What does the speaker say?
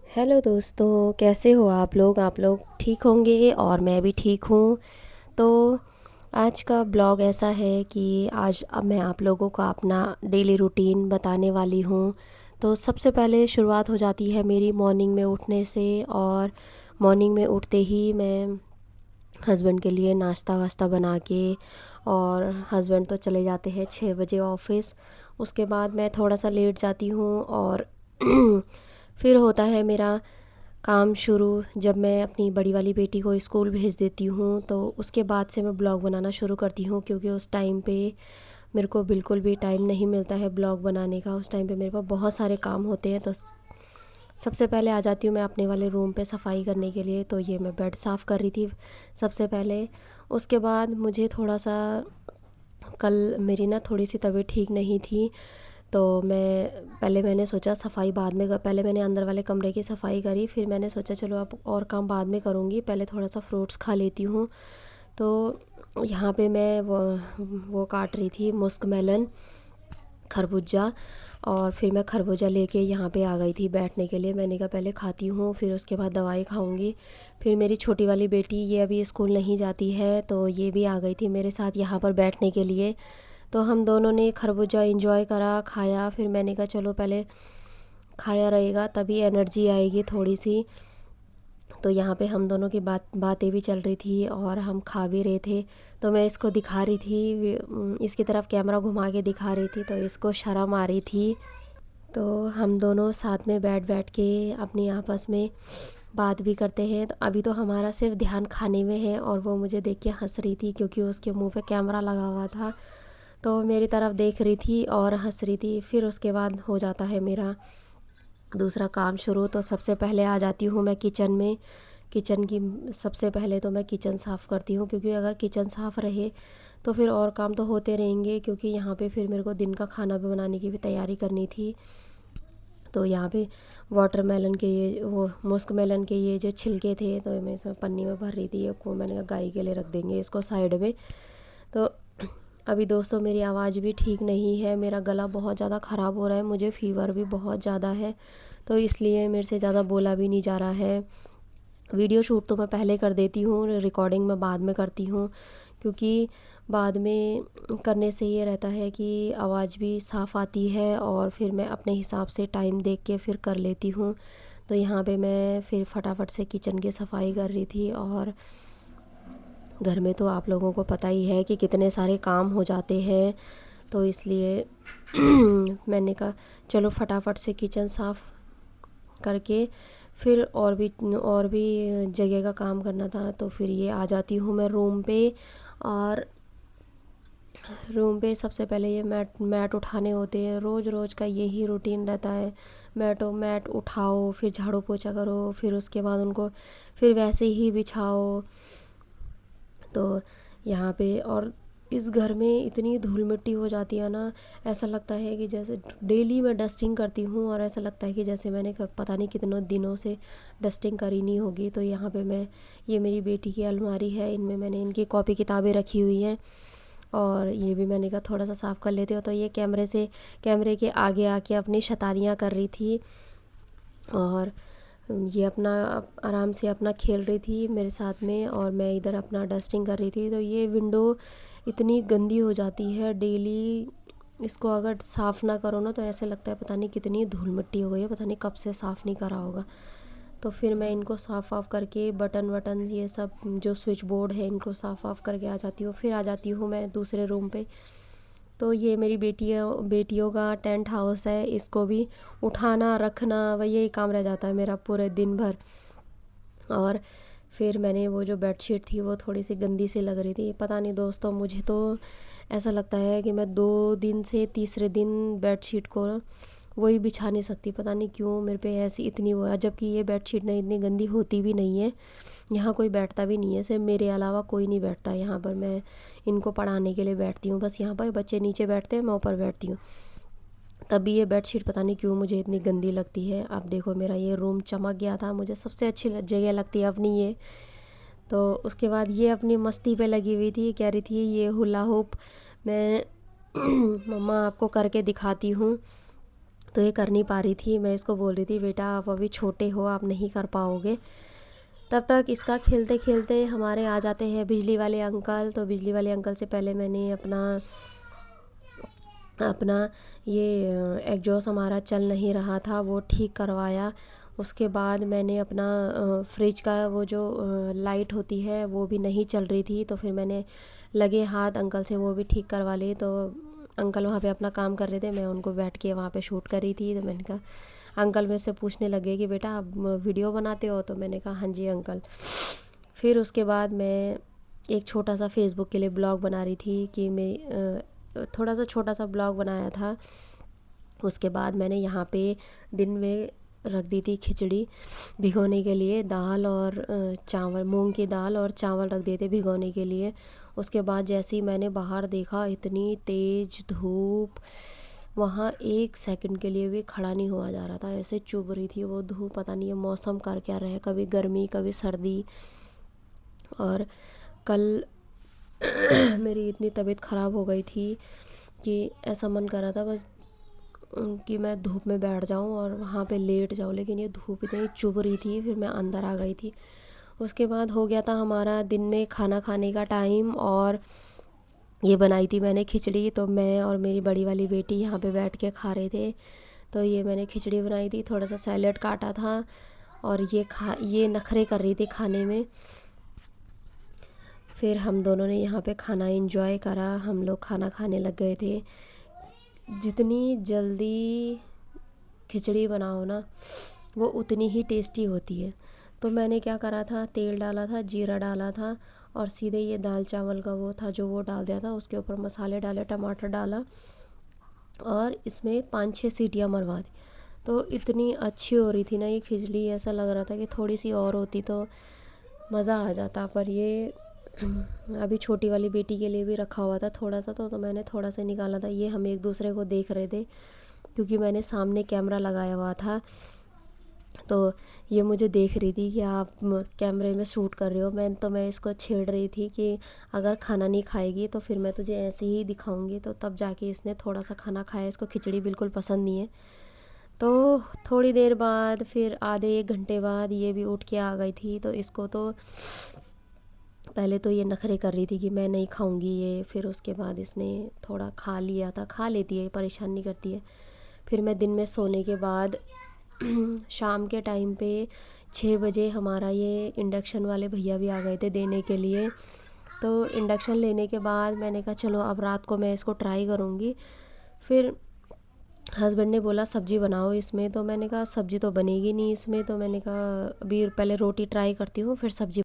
Hello दोस्तों, कैसे हो आप लोग ठीक होंगे और मैं भी ठीक हूँ। तो आज का ब्लॉग ऐसा है कि आज अब मैं आप लोगों को अपना डेली रूटीन बताने वाली हूँ। तो सबसे पहले शुरुआत हो जाती है मेरी मॉर्निंग में उठने से। और मॉर्निंग में उठते ही मैं हस्बैंड के लिए नाश्ता वास्ता बना के, और हस्बैंड तो चले जाते हैं 6 बजे ऑफिस। उसके बाद मैं थोड़ा सा लेट जाती हूँ और फिर होता है मेरा काम शुरू। जब मैं अपनी बड़ी वाली बेटी को स्कूल भेज देती हूँ तो उसके बाद से मैं ब्लॉग बनाना शुरू करती हूँ, क्योंकि उस टाइम पे मेरे को बिल्कुल भी टाइम नहीं मिलता है ब्लॉग बनाने का। उस टाइम पे मेरे पास बहुत सारे काम होते हैं। तो सबसे पहले आ जाती हूँ मैं अपने वाले रूम पे सफाई करने के लिए। तो ये मैं बेड साफ़ कर रही थी सबसे पहले। उसके बाद मुझे थोड़ा सा, कल मेरी ना थोड़ी सी तबीयत ठीक नहीं थी। तो मैंने सोचा सफाई बाद में पहले मैंने अंदर वाले कमरे की सफाई करी, फिर मैंने सोचा चलो अब और काम बाद में करूँगी, पहले थोड़ा सा फ्रूट्स खा लेती हूँ। तो यहाँ पे मैं वो काट रही थी मुस्क मेलन, खरबूजा। और फिर मैं खरबूजा लेके यहाँ पे आ गई थी बैठने के लिए। मैंने कहा पहले खाती हूँ, फिर उसके बाद दवाई खाऊंगी। फिर मेरी छोटी वाली बेटी, ये अभी स्कूल नहीं जाती है, तो ये भी आ गई थी मेरे साथ यहाँ पर बैठने के लिए। तो हम दोनों ने खरबूजा इंजॉय करा, खाया। फिर मैंने कहा चलो पहले खाया रहेगा तभी एनर्जी आएगी थोड़ी सी। तो यहाँ पे हम दोनों की बातें भी चल रही थी और हम खा भी रहे थे। तो मैं इसको दिखा रही थी, इसकी तरफ कैमरा घुमा के दिखा रही थी, तो इसको शर्म आ रही थी। तो हम दोनों साथ में बैठ बैठ के अपनी आपस में बात भी करते हैं। तो अभी तो हमारा सिर्फ ध्यान खाने में है, और वो मुझे देख के हंस रही थी क्योंकि उसके मुंह पे कैमरा लगा हुआ था। तो मेरी तरफ देख रही थी और हंस रही थी। फिर उसके बाद हो जाता है मेरा दूसरा काम शुरू। तो सबसे पहले आ जाती हूँ मैं किचन में। किचन की सबसे पहले तो मैं किचन साफ़ करती हूँ, क्योंकि अगर किचन साफ़ रहे तो फिर और काम तो होते रहेंगे। क्योंकि यहाँ पे फिर मेरे को दिन का खाना भी बनाने की भी तैयारी करनी थी। तो यहाँ पे वाटरमेलन के ये वो मस्क मेलन के ये जो छिलके थे, तो मैं इसमें पन्नी में भर रही थी। ये को मैंने कहा गाय के लिए रख देंगे इसको साइड में। तो अभी दोस्तों मेरी आवाज़ भी ठीक नहीं है, मेरा गला बहुत ज़्यादा ख़राब हो रहा है, मुझे फ़ीवर भी बहुत ज़्यादा है। तो इसलिए मेरे से ज़्यादा बोला भी नहीं जा रहा है। वीडियो शूट तो मैं पहले कर देती हूँ, रिकॉर्डिंग मैं बाद में करती हूँ। क्योंकि बाद में करने से ये रहता है कि आवाज़ भी साफ़ आती है, और फिर मैं अपने हिसाब से टाइम देख के फिर कर लेती हूँ। तो यहाँ पे मैं फिर फटाफट से किचन की सफाई कर रही थी। और घर में तो आप लोगों को पता ही है कि कितने सारे काम हो जाते हैं। तो इसलिए मैंने कहा चलो फटाफट से किचन साफ़ करके फिर और भी जगह का काम करना था। तो फिर ये आ जाती हूँ मैं रूम पे। और रूम पे सबसे पहले ये मैट मैट उठाने होते हैं, रोज़ रोज़ का यही रूटीन रहता है। मैट उठाओ, फिर झाड़ू पोछा करो, फिर उसके बाद उनको फिर वैसे ही बिछाओ। तो यहाँ पे और इस घर में इतनी धूल मिट्टी हो जाती है ना, ऐसा लगता है कि जैसे डेली मैं डस्टिंग करती हूँ, और ऐसा लगता है कि जैसे मैंने पता नहीं कितनों दिनों से डस्टिंग करी नहीं होगी। तो यहाँ पे मैं, ये मेरी बेटी की अलमारी है, इनमें मैंने इनकी कॉपी किताबें रखी हुई हैं। और ये भी मैंने कहा थोड़ा सा साफ़ कर लेते हो। तो ये कैमरे के आगे आके अपनी शैतानियाँ कर रही थी। और ये अपना आराम से अपना खेल रही थी मेरे साथ में, और मैं इधर अपना डस्टिंग कर रही थी। तो ये विंडो इतनी गंदी हो जाती है डेली, इसको अगर साफ़ ना करो ना तो ऐसे लगता है पता नहीं कितनी धूल मिट्टी हो गई है, पता नहीं कब से साफ़ नहीं करा होगा। तो फिर मैं इनको साफ़ वाफ़ करके बटन वटन ये सब जो स्विच बोर्ड है इनको साफ़ वाफ़ करके आ जाती हूँ। फिर आ जाती हूँ मैं दूसरे रूम पे। तो ये मेरी बेटियों का टेंट हाउस है, इसको भी उठाना रखना वही यही काम रह जाता है मेरा पूरे दिन भर। और फिर मैंने वो जो बेडशीट थी वो थोड़ी सी गंदी सी लग रही थी, पता नहीं दोस्तों, मुझे तो ऐसा लगता है कि मैं 2 दिन से तीसरे दिन बेडशीट को वही बिछा नहीं सकती। पता नहीं क्यों मेरे पे ऐसी इतनी वो है, जबकि ये बेडशीट ना इतनी गंदी होती भी नहीं है। यहाँ कोई बैठता भी नहीं है, सिर्फ मेरे अलावा कोई नहीं बैठता यहाँ पर। मैं इनको पढ़ाने के लिए बैठती हूँ बस, यहाँ पर बच्चे नीचे बैठते हैं, मैं ऊपर बैठती हूँ। तभी ये बेडशीट पता नहीं क्यों मुझे इतनी गंदी लगती है। अब देखो मेरा ये रूम चमक गया था, मुझे सबसे अच्छी जगह लगती है अपनी ये। तो उसके बाद ये अपनी मस्ती पे लगी हुई थी, कह रही थी ये हुला हुप मैं मम्मा आपको करके दिखाती हूँ। तो ये कर नहीं पा रही थी। मैं इसको बोल रही थी बेटा आप अभी छोटे हो, आप नहीं कर पाओगे। तब तक इसका खेलते खेलते हमारे आ जाते हैं बिजली वाले अंकल। तो बिजली वाले अंकल से पहले मैंने अपना अपना ये एग्जॉस्ट हमारा चल नहीं रहा था वो ठीक करवाया। उसके बाद मैंने अपना फ्रिज का वो जो लाइट होती है वो भी नहीं चल रही थी, तो फिर मैंने लगे हाथ अंकल से वो भी ठीक करवा ली। तो अंकल वहाँ पे अपना काम कर रहे थे, मैं उनको बैठ के वहाँ पे शूट कर रही थी। तो मैंने कहा, अंकल मेरे से पूछने लगे कि बेटा आप वीडियो बनाते हो? तो मैंने कहा हाँ जी अंकल। फिर उसके बाद मैं एक छोटा सा फेसबुक के लिए ब्लॉग बना रही थी कि मैं थोड़ा सा छोटा सा ब्लॉग बनाया था। उसके बाद मैंने यहाँ पे दिन में रख दी थी खिचड़ी भिगोने के लिए, दाल और चावल, मूंग की दाल और चावल रख दिए थे भिगोने के लिए। उसके बाद जैसे ही मैंने बाहर देखा, इतनी तेज़ धूप, वहाँ एक सेकंड के लिए भी खड़ा नहीं हुआ जा रहा था, ऐसे चुभ रही थी वो धूप। पता नहीं ये मौसम कर क्या रहे, कभी गर्मी कभी सर्दी। और कल मेरी इतनी तबीयत ख़राब हो गई थी कि ऐसा मन कर रहा था बस कि मैं धूप में बैठ जाऊं और वहाँ पे लेट जाऊं, लेकिन ये धूप इतनी चुभ रही थी, फिर मैं अंदर आ गई थी। उसके बाद हो गया था हमारा दिन में खाना खाने का टाइम, और ये बनाई थी मैंने खिचड़ी। तो मैं और मेरी बड़ी वाली बेटी यहाँ पे बैठ के खा रहे थे। तो ये मैंने खिचड़ी बनाई थी, थोड़ा सा सैलेड काटा था, और ये नखरे कर रही थी खाने में। फिर हम दोनों ने यहाँ पे खाना एंजॉय करा, हम लोग खाना खाने लग गए थे। जितनी जल्दी खिचड़ी बनाओ ना वो उतनी ही टेस्टी होती है। तो मैंने क्या करा था, तेल डाला था, जीरा डाला था, और सीधे ये दाल चावल का वो था जो वो डाल दिया था। उसके ऊपर मसाले डाले, टमाटर डाला, और इसमें 5-6 सीटियाँ मरवा दी। तो इतनी अच्छी हो रही थी ना ये खिचड़ी, ऐसा लग रहा था कि थोड़ी सी और होती तो मज़ा आ जाता। पर ये अभी छोटी वाली बेटी के लिए भी रखा हुआ था थोड़ा सा, तो मैंने थोड़ा सा निकाला था। ये हम एक दूसरे को देख रहे थे क्योंकि मैंने सामने कैमरा लगाया हुआ था। तो ये मुझे देख रही थी कि आप कैमरे में शूट कर रहे हो। मैं इसको छेड़ रही थी कि अगर खाना नहीं खाएगी तो फिर मैं तुझे ऐसे ही दिखाऊंगी। तो तब जाके इसने थोड़ा सा खाना खाया, इसको खिचड़ी बिल्कुल पसंद नहीं है। तो थोड़ी देर बाद, फिर आधे 1 घंटे बाद ये भी उठ के आ गई थी। तो इसको तो पहले तो ये नखरे कर रही थी कि मैं नहीं खाऊंगी ये, फिर उसके बाद इसने थोड़ा खा लिया था, खा लेती है, परेशान नहीं करती है। फिर मैं दिन में सोने के बाद शाम के टाइम पे 6 बजे हमारा ये इंडक्शन वाले भैया भी आ गए थे देने के लिए। तो इंडक्शन लेने के बाद मैंने कहा चलो अब रात को मैं इसको ट्राई करूँगी। फिर हस्बैंड ने बोला सब्ज़ी बनाओ इसमें, तो मैंने कहा सब्ज़ी तो बनेगी नहीं इसमें। तो मैंने कहा अभी पहले रोटी ट्राई करती हूँ फिर सब्ज़ी